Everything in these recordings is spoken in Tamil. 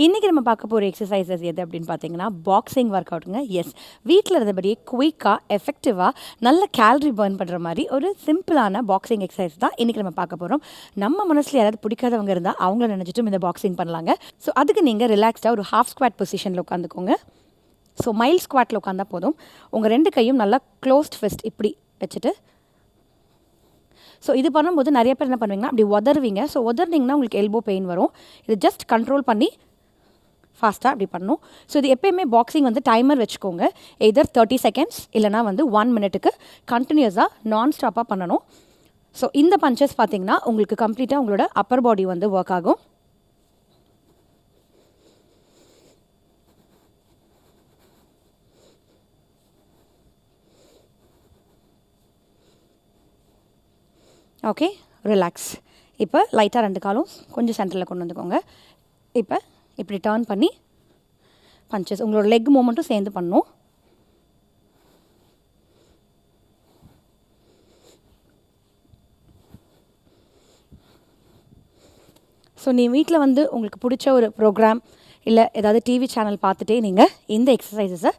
இன்றைக்கி நம்ம பார்க்க போகிற எக்ஸசைசஸ் எது அப்படின்னு பார்த்தீங்கன்னா பாக்ஸிங் ஒர்க் அவுட்டுங்க. எஸ், வீட்டில் இருந்தபடியே குயிக்காக எஃபெக்டிவாக நல்ல கேலரி பர்ன் பண்ணுற மாதிரி ஒரு சிம்பிளான பாக்ஸிங் எக்ஸசைஸ் தான் இன்றைக்கி நம்ம பார்க்க போகிறோம். நம்ம மனசில் யாராவது பிடிக்காதவங்க இருந்தால் அவங்கள நினச்சிட்டும் இந்த பாக்ஸிங் பண்ணலாங்க. ஸோ அதுக்கு நீங்கள் ரிலாக்ஸ்டாக ஒரு ஹாஃப் ஸ்குவாட் பொசிஷனில் உட்காந்துக்கோங்க. ஸோ மைல் ஸ்குவாட்டில் உட்காந்தா போதும். உங்கள் 2 கையும் நல்லா க்ளோஸ்ட் ஃபிஸ்ட் இப்படி வச்சுட்டு, ஸோ இது பண்ணும்போது நிறைய பேர் என்ன பண்ணுவீங்கன்னா அப்படி உதறுவீங்க. ஸோ உதறினீங்கன்னா உங்களுக்கு எல்போ பெயின் வரும். இது ஜஸ்ட் கண்ட்ரோல் பண்ணி ஃபாஸ்ட்டாக அப்படி பண்ணணும். ஸோ இது எப்போயுமே பாக்ஸிங் வந்து டைமர் வச்சுக்கோங்க. எதர் 30 செகண்ட்ஸ் இல்லைனா வந்து 1 மினிட்டுக்கு கண்டினியூஸாக நான் ஸ்டாப்பாக பண்ணணும். ஸோ இந்த பஞ்சஸ் பார்த்தீங்கன்னா உங்களுக்கு கம்ப்ளீட்டாக உங்களோட அப்பர் பாடி வந்து ஒர்க் ஆகும். Okay, relax. இப்போ லைட்டாக 2 காலும் கொஞ்சம் சென்டரில் கொண்டு வந்துக்கோங்க. இப்போ இப்படி டர்ன் பண்ணி பஞ்சஸ் உங்களோட லெக் மூமெண்ட்டும் சேர்ந்து பண்ணணும். ஸோ நீ வீட்டில் வந்து உங்களுக்கு பிடிச்ச ஒரு ப்ரோக்ராம் இல்லை ஏதாவது டிவி சேனல் பார்த்துட்டே நீங்கள் இந்த எக்ஸசைசஸை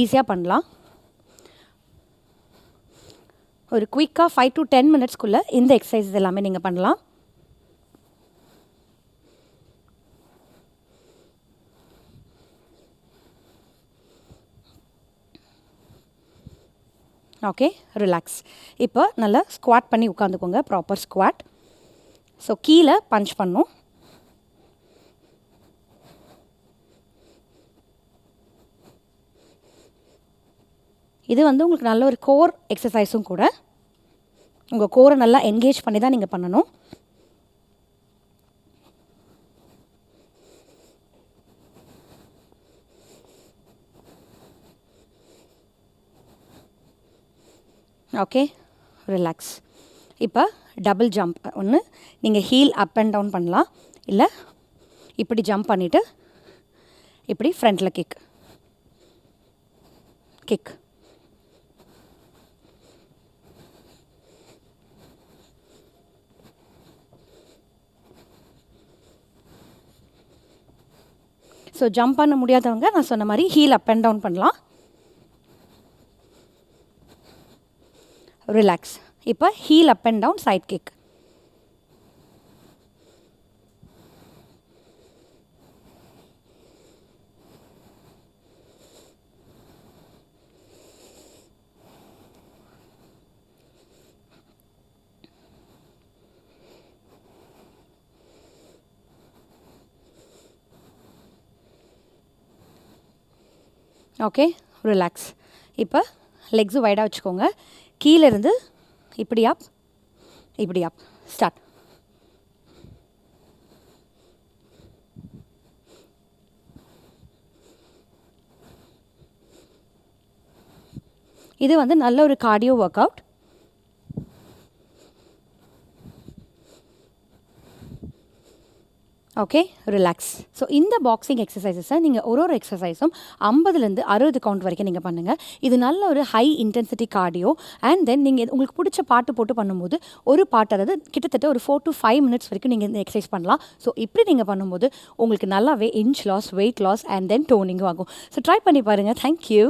ஈஸியாக பண்ணலாம். ஒரு குயிக்காக 5 to 10 மினிட்ஸ்க்குள்ளே இந்த எக்ஸசைசஸ் எல்லாமே நீங்கள் பண்ணலாம். Okay, relax. இப்போ நல்லா ஸ்குவாட் பண்ணி உட்காந்துக்கோங்க, ப்ராப்பர் ஸ்குவாட். ஸோ கீழே பஞ்ச் பண்ணும். இது வந்து உங்களுக்கு நல்ல ஒரு கோர் எக்ஸசைஸும் கூட. உங்கள் கோரை நல்லா என்கேஜ் பண்ணி தான் நீங்கள் பண்ணணும். Okay, relax. இப்போ டபுள் ஜம்ப் ஒன்று நீங்கள் ஹீல் அப் அண்ட் டவுன் பண்ணலாம். இல்லை இப்படி ஜம்ப் பண்ணிவிட்டு இப்படி ஃப்ரண்ட்டில் கிக். ஸோ ஜம்ப் பண்ண முடியாதவங்க நான் சொன்ன மாதிரி ஹீல் அப் அண்ட் டவுன் பண்ணலாம். ரிலாக்ஸ். இப்போ heel up and down side kick. Okay, relax. இப்போ லெக்ஸு வைடாக வச்சுக்கோங்க. கீழேருந்து இப்படி அப், இப்படி அப். ஸ்டார்ட். இது வந்து நல்ல ஒரு cardio work out. Okay, relax. So இந்த பாக்ஸிங் எக்ஸசைசஸை நீங்கள் ஒரு எக்ஸசைஸும் 50லேருந்து 60 கவுண்ட் வரைக்கும் நீங்கள் பண்ணுங்கள். இது நல்ல ஒரு high intensity cardio. And then நீங்கள் உங்களுக்கு பிடிச்ச பாட்டு போட்டு பண்ணும்போது ஒரு பாட்டு, அதாவது கிட்டத்தட்ட ஒரு 4 to 5 மினிட்ஸ் வரைக்கும் நீங்கள் இந்த எக்ஸசைஸ் பண்ணலாம். ஸோ இப்படி நீங்கள் பண்ணும்போது உங்களுக்கு நல்லாவே inch loss, weight loss and then டோனிங்கும் ஆகும். ஸோ ட்ரை பண்ணி பாருங்கள். தேங்க்யூ.